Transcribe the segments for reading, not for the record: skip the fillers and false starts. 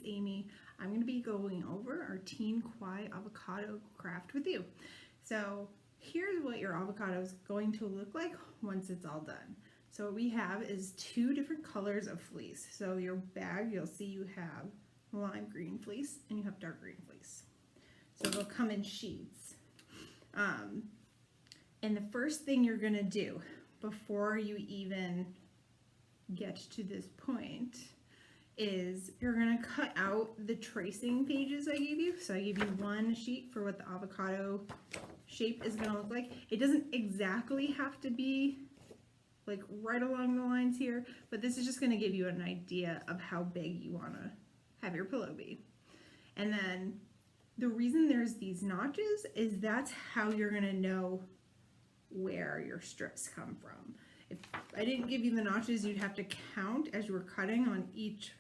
Amy. I'm going to be going over our Teen Kawaii avocado craft with you. So here's what your avocado is going to look like once it's all done. So what we have is two different colors of fleece. So your bag, you'll see you have lime green fleece and you have dark green fleece. So they'll come in sheets. And the first thing you're going to do before you even get to this point is you're going to cut out the tracing pages I gave you. So I gave you one sheet for what the avocado shape is going to look like. It doesn't exactly have to be like right along the lines here, but this is just going to give you an idea of how big you want to have your pillow be. And then the reason there's these notches is that's how you're going to know where your strips come from. If I didn't give you the notches, you'd have to count as you were cutting on each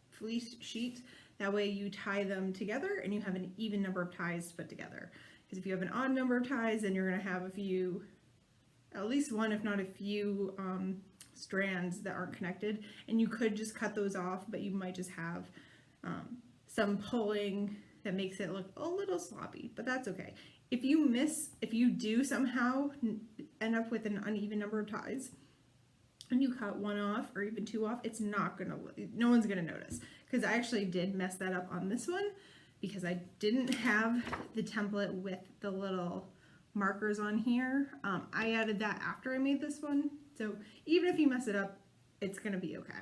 fleece sheet. That way you tie them together and you have an even number of ties to put together. Because if you have an odd number of ties, then you're going to have a few, at least one if not a few strands that aren't connected, and you could just cut those off, but you might just have some pulling that makes it look a little sloppy, but that's okay. If you do somehow end up with an uneven number of ties and you cut one off or even two off, it's not gonna, no one's gonna notice. Because I actually did mess that up on this one because I didn't have the template with the little markers on here. I added that after I made this one. So even if you mess it up, it's gonna be okay.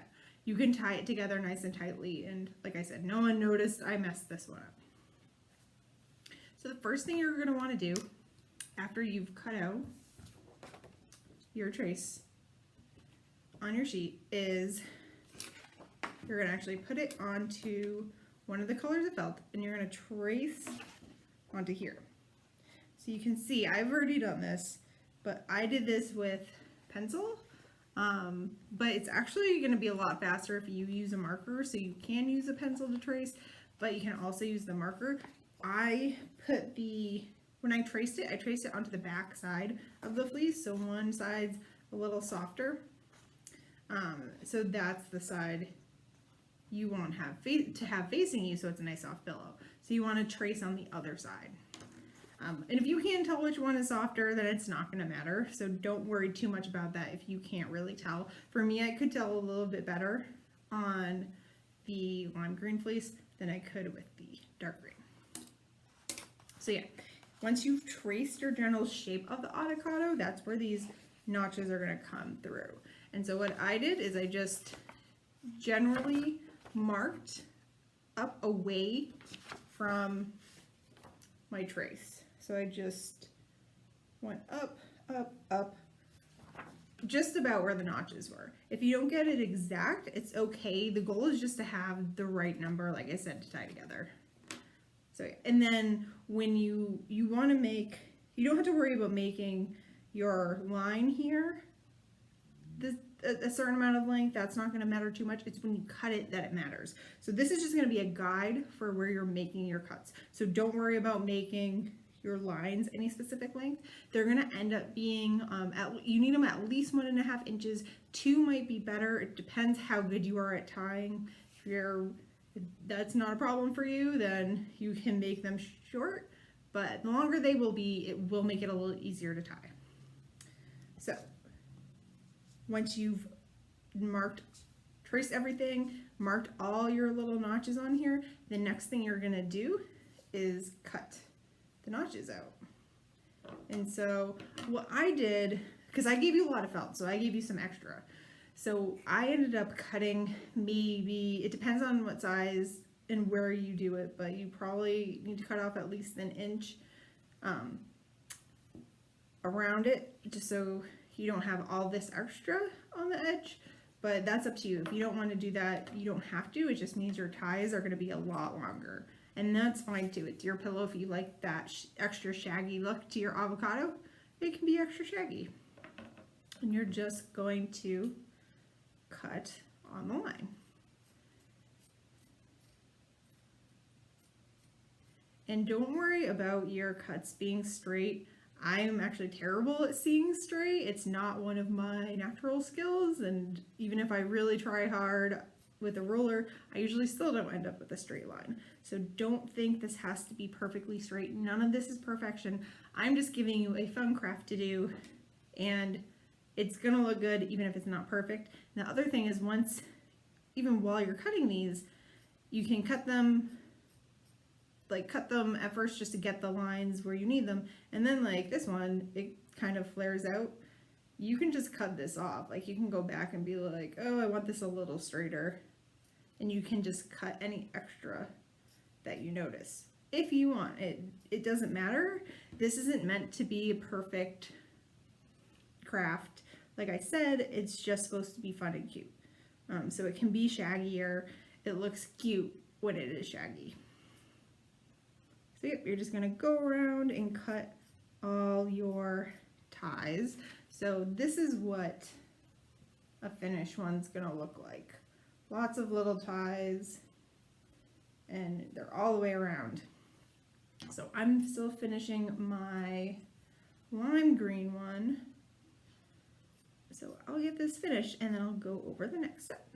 You can tie it together nice and tightly, and like I said, no one noticed I messed this one up. So the first thing you're going to want to do after you've cut out your trace on your sheet is you're going to actually put it onto one of the colors of felt and you're going to trace onto here. So you can see I've already done this, but I did this with pencil, but it's actually going to be a lot faster if you use a marker. So you can use a pencil to trace, but you can also use the marker. When I traced it onto the back side of the fleece, so one side's a little softer. So that's the side you want to have facing you, so it's a nice soft pillow. So you want to trace on the other side. And if you can't tell which one is softer, then it's not going to matter. So don't worry too much about that if you can't really tell. For me, I could tell a little bit better on the lime green fleece than I could with the dark green. So yeah, once you've traced your general shape of the avocado, that's where these notches are going to come through. And so what I did is I just generally marked up away from my trace. So I just went up, up, up, just about where the notches were. If you don't get it exact, it's okay. The goal is just to have the right number, like I said, to tie together. So, and then when you want to make, you don't have to worry about making your line here a certain amount of length. That's not going to matter too much. It's when you cut it that it matters. So this is just going to be a guide for where you're making your cuts. So don't worry about making your lines any specific length. They're going to end up being, you need them at least 1.5 inches. 2 might be better. It depends how good you are at tying. If that's not a problem for you, then you can make them short, but the longer they will be, it will make it a little easier to tie. So once you've traced everything, marked all your little notches on here, the next thing you're gonna do is cut the notches out. And so what I did, because I gave you a lot of felt, so I gave you some extra. So I ended up cutting maybe, it depends on what size and where you do it, but you probably need to cut off at least 1 inch around it, just so you don't have all this extra on the edge. But that's up to you. If you don't want to do that, you don't have to. It just means your ties are going to be a lot longer. And that's fine too. It's your pillow. If you like that extra shaggy look to your avocado, it can be extra shaggy. And you're just going to cut on the line. And don't worry about your cuts being straight. I'm actually terrible at seeing straight. It's not one of my natural skills, and even if I really try hard, with a roller, I usually still don't end up with a straight line. So don't think this has to be perfectly straight. None of this is perfection. I'm just giving you a fun craft to do, and it's gonna look good even if it's not perfect. And the other thing is, even while you're cutting these, you can cut them at first just to get the lines where you need them, and then like this one, it kind of flares out. You can just cut this off. Like you can go back and be like, oh, I want this a little straighter, and you can just cut any extra that you notice if you want. It doesn't matter. This isn't meant to be a perfect craft. Like I said, it's just supposed to be fun and cute. So it can be shaggier. It looks cute when it is shaggy. So yep, you're just gonna go around and cut all your ties. So this is what a finished one's gonna look like. Lots of little ties, and they're all the way around. So I'm still finishing my lime green one. So I'll get this finished and then I'll go over the next step.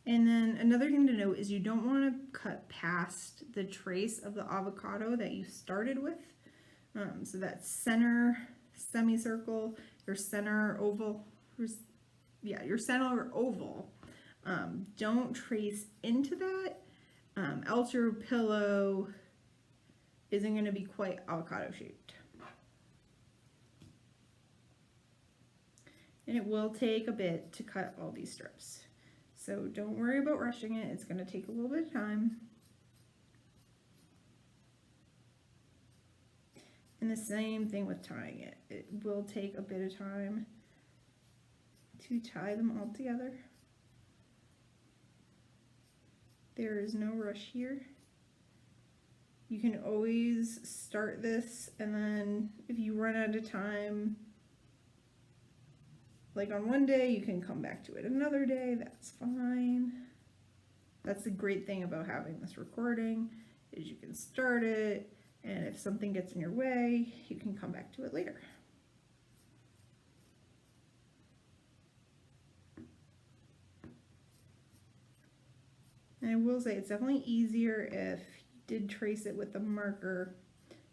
And then another thing to note is you don't want to cut past the trace of the avocado that you started with. So that center semicircle, your center oval, your center oval. Don't trace into that, else your pillow isn't going to be quite avocado shaped. And it will take a bit to cut all these strips. So don't worry about rushing it. It's going to take a little bit of time. And the same thing with tying it. It will take a bit of time to tie them all together. There is no rush here. You can always start this, and then if you run out of time, like on one day, you can come back to it another day. That's fine. That's the great thing about having this recording, is you can start it, and if something gets in your way, you can come back to it later. And I will say it's definitely easier if you did trace it with the marker,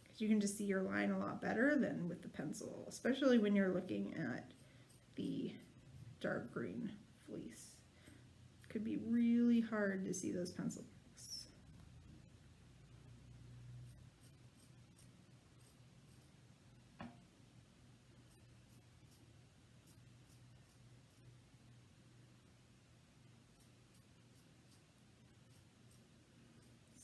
because you can just see your line a lot better than with the pencil, especially when you're looking at the dark green fleece. It could be really hard to see those pencil marks.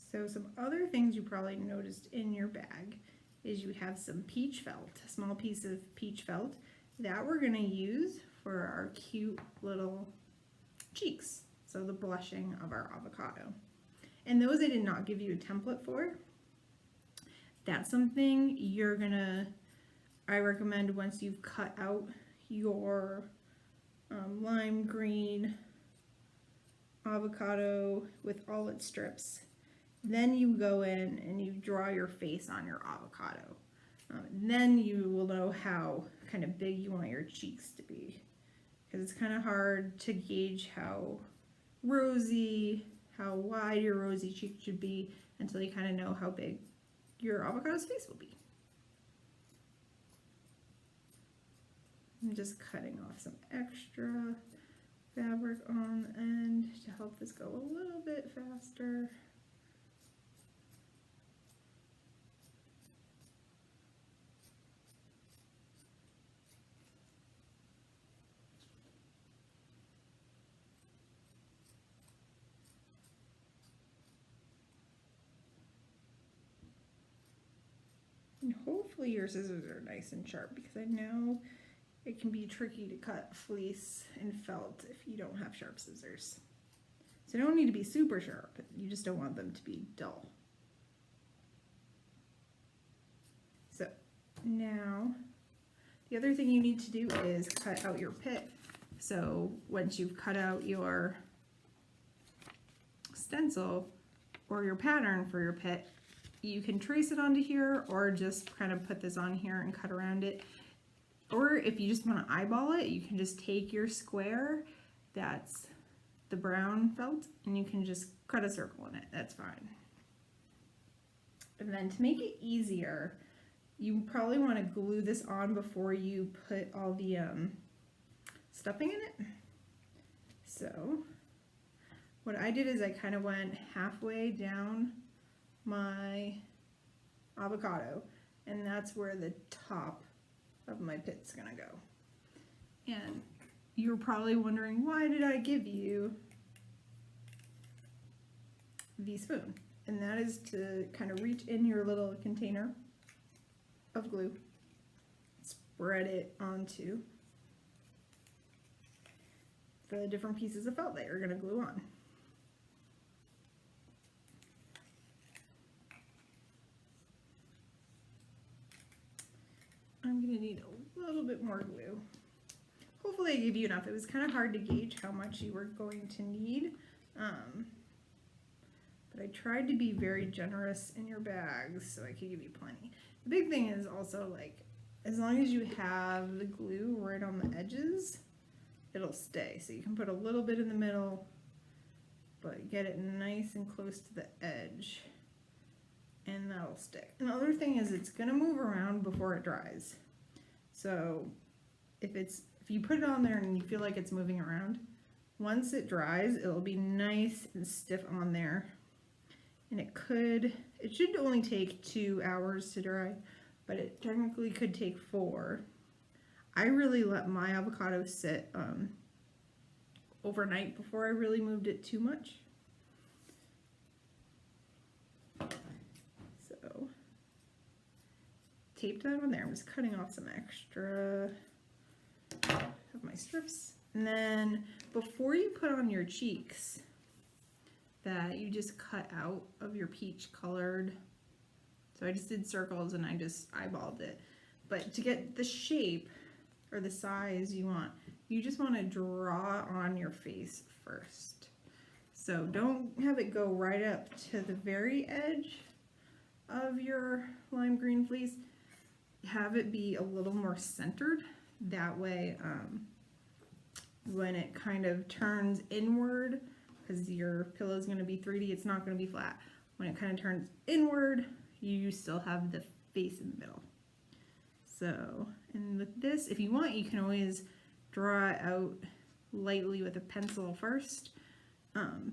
So some other things you probably noticed in your bag is you have some peach felt, a small piece of peach felt that we're going to use for our cute little cheeks, so the blushing of our avocado. And those I did not give you a template for. That's something I recommend once you've cut out your lime green avocado with all its strips, then you go in and you draw your face on your avocado. Then you will know how kind of big you want your cheeks to be, because it's kind of hard to gauge how wide your rosy cheek should be until you kind of know how big your avocado's face will be. I'm just cutting off some extra fabric on the end to help this go a little bit faster. And hopefully your scissors are nice and sharp, because I know it can be tricky to cut fleece and felt if you don't have sharp scissors. So they don't need to be super sharp, you just don't want them to be dull. So now the other thing you need to do is cut out your pit. So once you've cut out your stencil or your pattern for your pit, you can trace it onto here or just kind of put this on here and cut around it. or if you just want to eyeball it, you can just take your square, that's the brown felt, and you can just cut a circle in it. That's fine. And then to make it easier, you probably want to glue this on before you put all the stuffing in it. So what I did is I kind of went halfway down my avocado, and that's where the top of my pit's gonna go. And you're probably wondering, why did I give you the spoon? And that is to kind of reach in your little container of glue, spread it onto the different pieces of felt that you're going to glue on. I'm going to need a little bit more glue. Hopefully I gave you enough. It was kind of hard to gauge how much you were going to need. But I tried to be very generous in your bags so I could give you plenty. The big thing is also, like, as long as you have the glue right on the edges, it'll stay. So you can put a little bit in the middle, but get it nice and close to the edge, and that'll stick. And the other thing is it's gonna move around before it dries. So if you put it on there and you feel like it's moving around, once it dries, it'll be nice and stiff on there. And it should only take 2 hours to dry, but it technically could take 4. I really let my avocado sit overnight before I really moved it too much. So, tape that on there. I'm just cutting off some extra of my strips. And then before you put on your cheeks, that you just cut out of your peach colored. So I just did circles and I just eyeballed it. But to get the shape or the size you want, you just want to draw on your face first. So don't have it go right up to the very edge of your lime green fleece. Have it be a little more centered. That way, when it kind of turns inward, because your pillow is going to be 3D, it's not going to be flat. When it kind of turns inward, you still have the face in the middle. So, and with this, if you want, you can always draw it out lightly with a pencil first.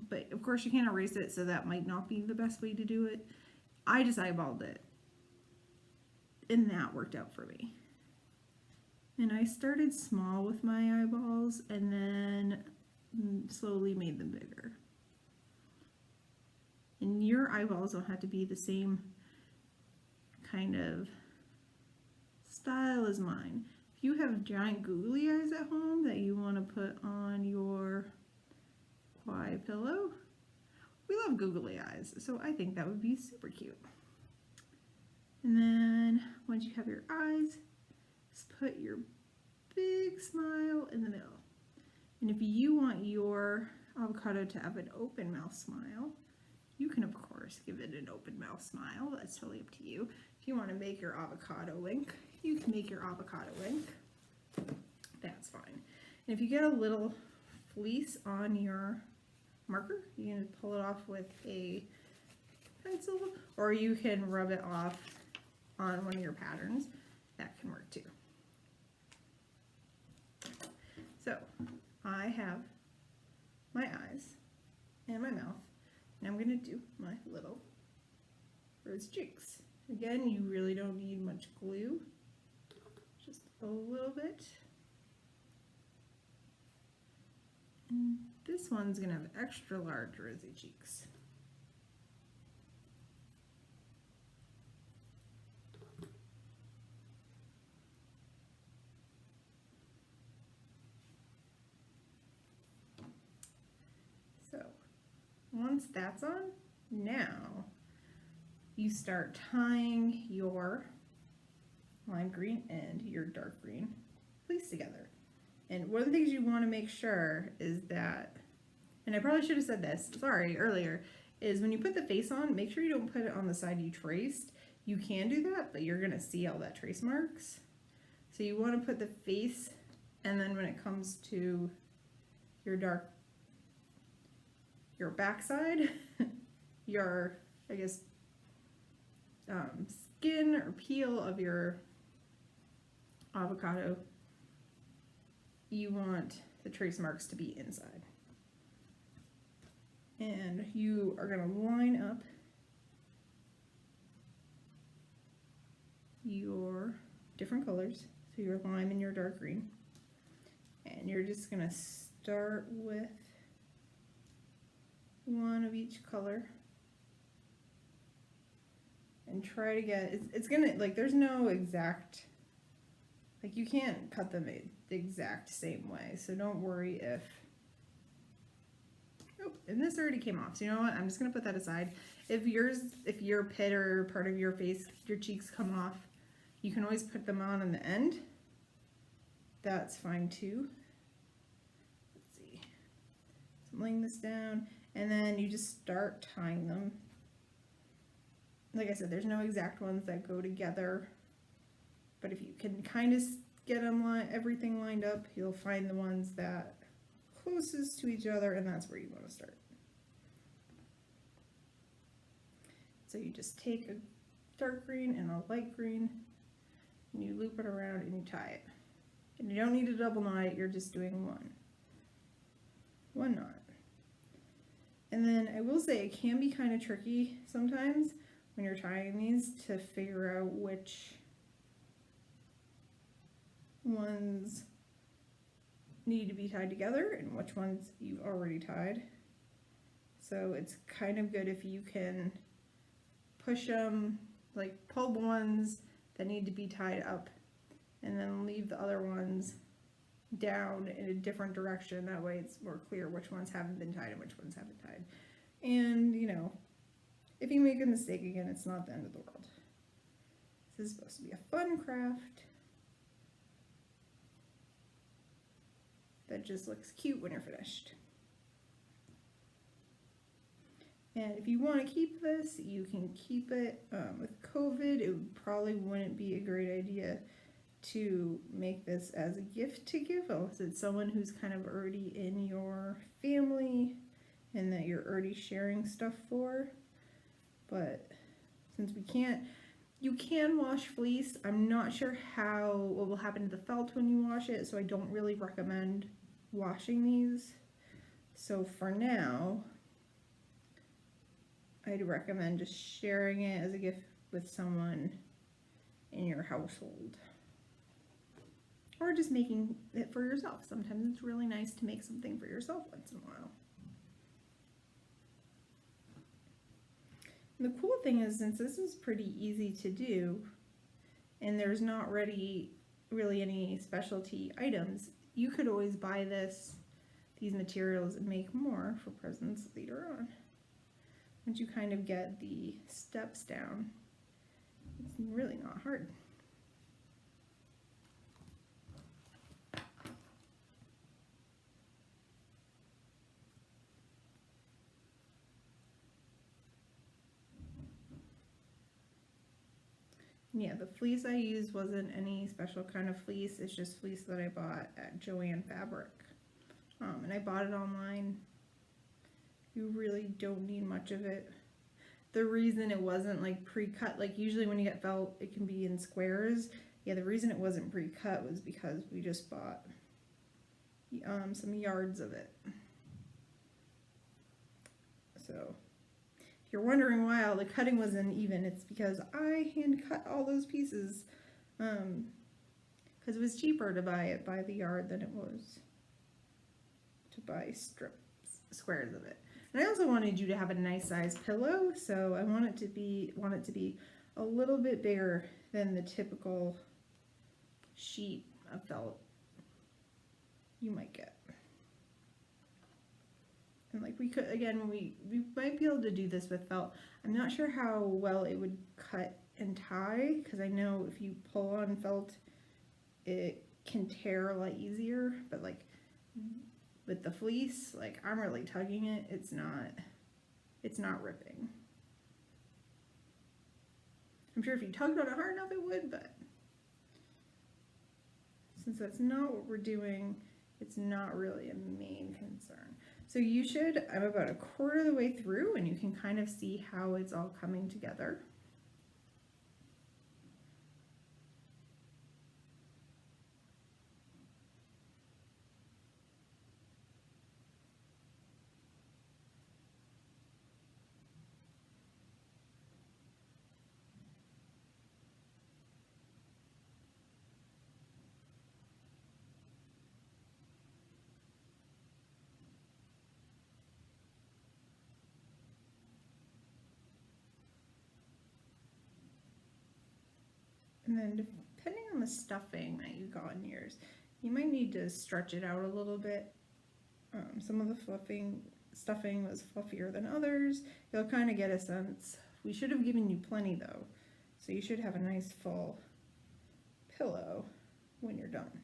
But of course you can't erase it, so that might not be the best way to do it. I just eyeballed it, and that worked out for me. And I started small with my eyeballs, and then slowly made them bigger. And your eyeballs don't have to be the same kind of style as mine. If you have giant googly eyes at home that you want to put on your Kawaii pillow, we love googly eyes, so I think that would be super cute. And then once you have your eyes, just put your big smile in the middle. And if you want your avocado to have an open mouth smile, you can of course give it an open mouth smile. That's totally up to you. If you want to make your avocado wink, you can make your avocado wink. That's fine. And if you get a little fleece on your marker, you can pull it off with a pencil, or you can rub it off on one of your patterns. That can work too. So I have my eyes and my mouth, and I'm going to do my little rose cheeks. Again, you really don't need much glue, just a little bit. And this one's going to have extra large rosy cheeks. Once that's on, now you start tying your lime green and your dark green fleece together. And one of the things you want to make sure is that, and I probably should have said this, sorry, earlier, is when you put the face on, make sure you don't put it on the side you traced. You can do that, but you're going to see all that trace marks. So you want to put the face, and then when it comes to your backside, your, I guess, skin or peel of your avocado, you want the trace marks to be inside. And you are going to line up your different colors, so your lime and your dark green, and you're just going to start with one of each color and try to get, it's gonna, like, there's no exact, like, you can't cut them the exact same way, so don't worry if, oh, and this already came off, so you know what, I'm just gonna put that aside. If your pit or part of your face, your cheeks come off, you can always put them on the end. That's fine too. Let's see. So I'm laying this down, and then you just start tying them. Like I said, there's no exact ones that go together, but if you can kind of get them everything lined up, you'll find the ones that closest to each other, and that's where you want to start. So you just take a dark green and a light green, and you loop it around and you tie it. And you don't need to double knot it, you're just doing one knot. And then I will say it can be kind of tricky sometimes when you're tying these to figure out which ones need to be tied together and which ones you've already tied. So it's kind of good if you can push them, like pull the ones that need to be tied up and then leave the other ones down in a different direction. That way it's more clear which ones haven't been tied and which ones haven't tied. And, you know, if you make a mistake again, it's not the end of the world. This is supposed to be a fun craft that just looks cute when you're finished. And if you want to keep this, you can keep it. With COVID, it probably wouldn't be a great idea to make this as a gift to give, unless it's someone who's kind of already in your family and that you're already sharing stuff for. But since we can't, you can wash fleece. I'm not sure what will happen to the felt when you wash it, so I don't really recommend washing these. So for now, I'd recommend just sharing it as a gift with someone in your household. Or just making it for yourself. Sometimes it's really nice to make something for yourself once in a while. And the cool thing is, since this is pretty easy to do, and there's not really any specialty items, you could always buy these materials and make more for presents later on. Once you kind of get the steps down, it's really not hard. Yeah, the fleece I used wasn't any special kind of fleece. It's just fleece that I bought at Joann Fabric. And I bought it online. You really don't need much of it. The reason it wasn't like pre-cut, like usually when you get felt, it can be in squares. Yeah, the reason it wasn't pre-cut was because we just bought some yards of it. So if you're wondering why all the cutting wasn't even, it's because I hand cut all those pieces because it was cheaper to buy it by the yard than it was to buy squares of it. And I also wanted you to have a nice size pillow, so I want it to be a little bit bigger than the typical sheet of felt you might get. And like we could, again, we might be able to do this with felt. I'm not sure how well it would cut and tie, because I know if you pull on felt, it can tear a lot easier, but like with the fleece, like I'm really tugging it, it's not ripping. I'm sure if you tugged on it hard enough it would, but since that's not what we're doing, it's not really a main concern. So you should, I'm about 1/4 of the way through, and you can kind of see how it's all coming together. And then depending on the stuffing that you got in yours, you might need to stretch it out a little bit. Some of the stuffing was fluffier than others. You'll kind of get a sense. We should have given you plenty though, so you should have a nice full pillow when you're done.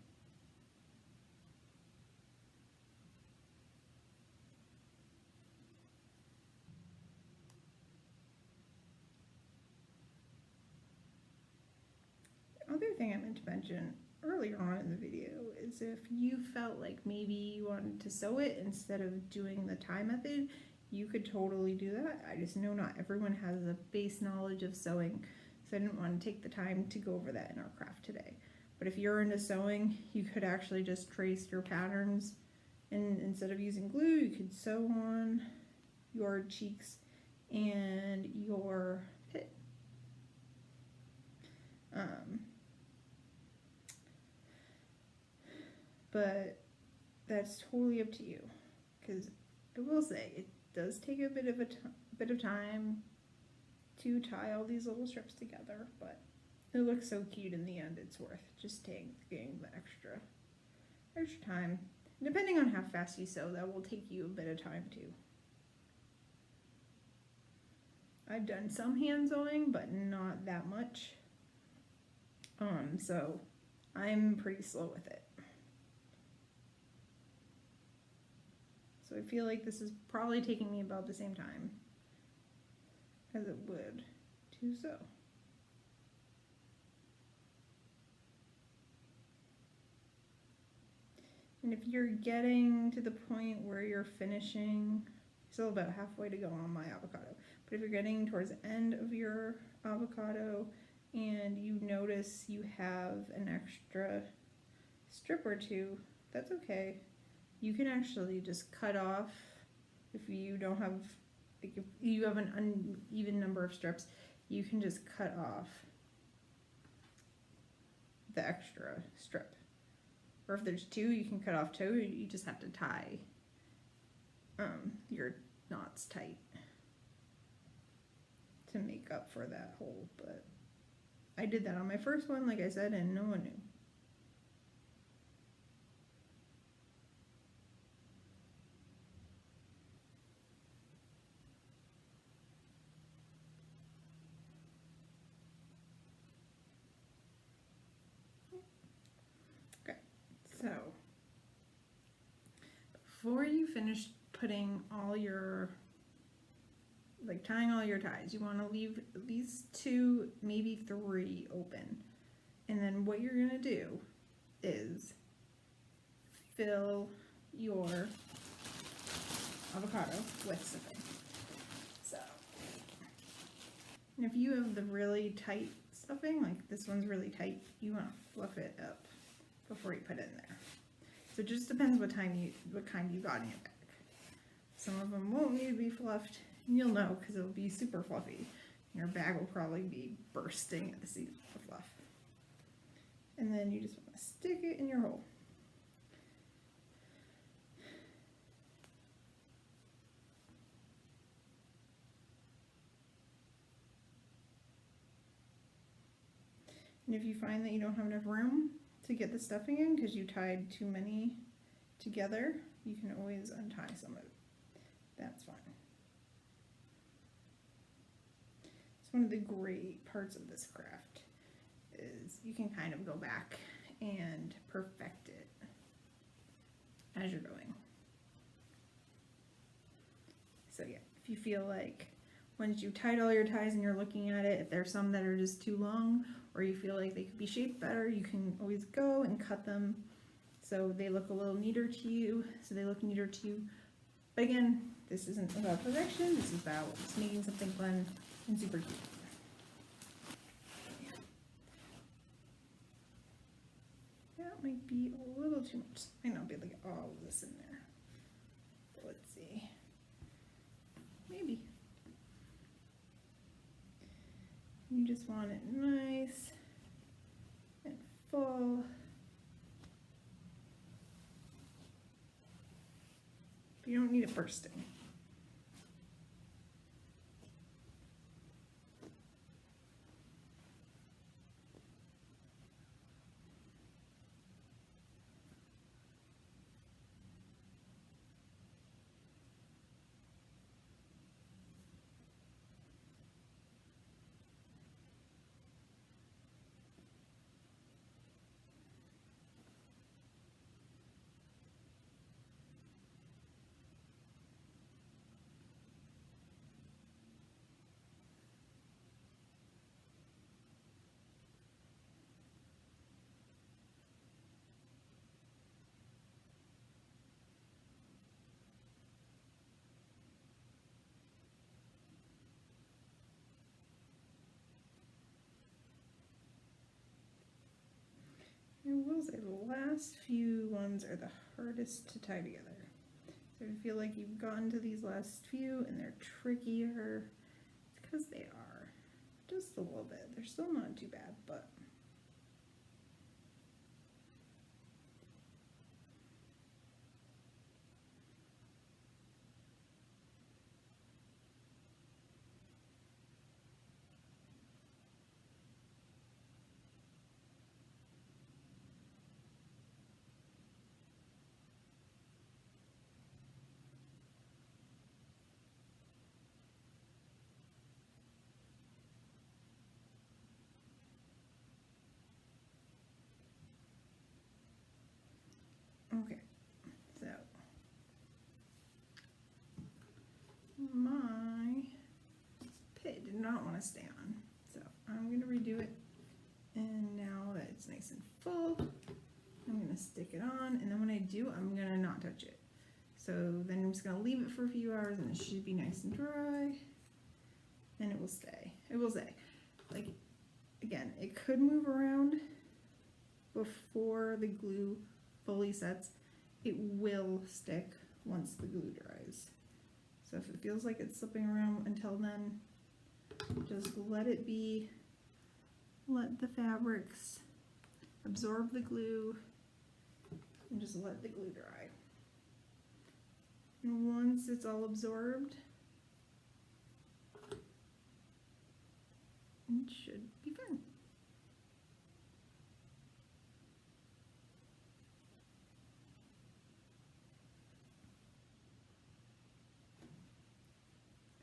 The other thing I meant to mention earlier on in the video is if you felt like maybe you wanted to sew it instead of doing the tie method, you could totally do that. I just know not everyone has a base knowledge of sewing, so I didn't want to take the time to go over that in our craft today. But if you're into sewing, you could actually just trace your patterns, and instead of using glue, you could sew on your cheeks and your pit. But that's totally up to you, because I will say it does take a bit of time to tie all these little strips together, but it looks so cute in the end. It's worth just taking the extra time. And depending on how fast you sew, that will take you a bit of time too. I've done some hand sewing, but not that much. So I'm pretty slow with it. So I feel like this is probably taking me about the same time as it would to sew. And if you're getting to the point where you're finishing, still about halfway to go on my avocado, but if you're getting towards the end of your avocado and you notice you have an extra strip or two, that's okay. You can actually just cut off, if you don't have, like if you have an uneven number of strips, you can just cut off the extra strip. Or if there's two, you can cut off two. You just have to tie your knots tight to make up for that hole. But I did that on my first one, like I said, and no one knew. So, before you finish putting all your, like tying all your ties, you want to leave at least 2, maybe 3 open. And then what you're going to do is fill your avocado with stuffing. So, and if you have the really tight stuffing, like this one's really tight, you want to fluff it up before you put it in there. So it just depends what kind you got in your bag. Some of them won't need to be fluffed, and you'll know because it'll be super fluffy. Your bag will probably be bursting at the seams of fluff. And then you just want to stick it in your hole. And if you find that you don't have enough room to get the stuffing in because you tied too many together, you can always untie some of it. That's fine. It's one of the great parts of this craft is you can kind of go back and perfect it as you're going. So yeah, if you feel like once you've tied all your ties and you're looking at it, if there's some that are just too long or you feel like they could be shaped better, you can always go and cut them so they look a little neater to you, But again, this isn't about perfection, this is about just making something fun and super cute. That might be a little too much. I might not be able to get all of this in there. But let's see. Maybe. You just want it nice and full. But you don't need it bursting. I will say the last few ones are the hardest to tie together. So if you feel like you've gotten to these last few and they're trickier, it's because they are. Just a little bit. They're still not too bad, but okay. So my pit did not want to stay on, so I'm going to redo it. And now that it's nice and full, I'm going to stick it on, and then when I do, I'm going to not touch it. So then I'm just going to leave it for a few hours, and it should be nice and dry, and it will stay. It will stay. Like, again, it could move around before the glue fully sets. It will stick once the glue dries. So if it feels like it's slipping around until then, just let it be. Let the fabrics absorb the glue and just let the glue dry. And once it's all absorbed, it should be fine.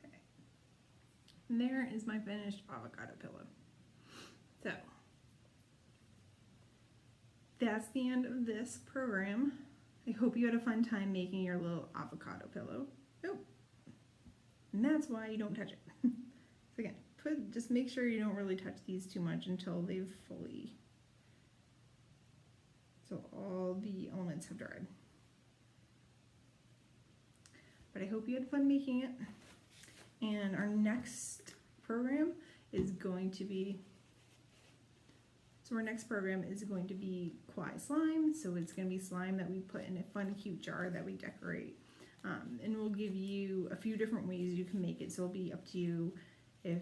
Okay. And there is my finished avocado pillow. So that's the end of this program. I hope you had a fun time making your little avocado pillow. Oh, and that's why you don't touch it. So again, just make sure you don't really touch these too much until they've fully, so all the elements have dried. But I hope you had fun making it. And our next program is going to be, our next program is going to be Kawaii slime. So it's going to be slime that we put in a fun, cute jar that we decorate. And we'll give you a few different ways you can make it. So it'll be up to you if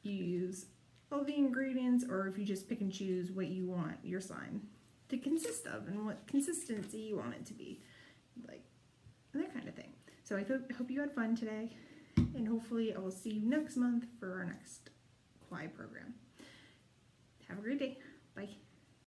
you use all the ingredients or if you just pick and choose what you want your slime to consist of and what consistency you want it to be. Like that kind of thing. So I hope you had fun today. And hopefully I will see you next month for our next Kawaii program. Have a great day. Bye.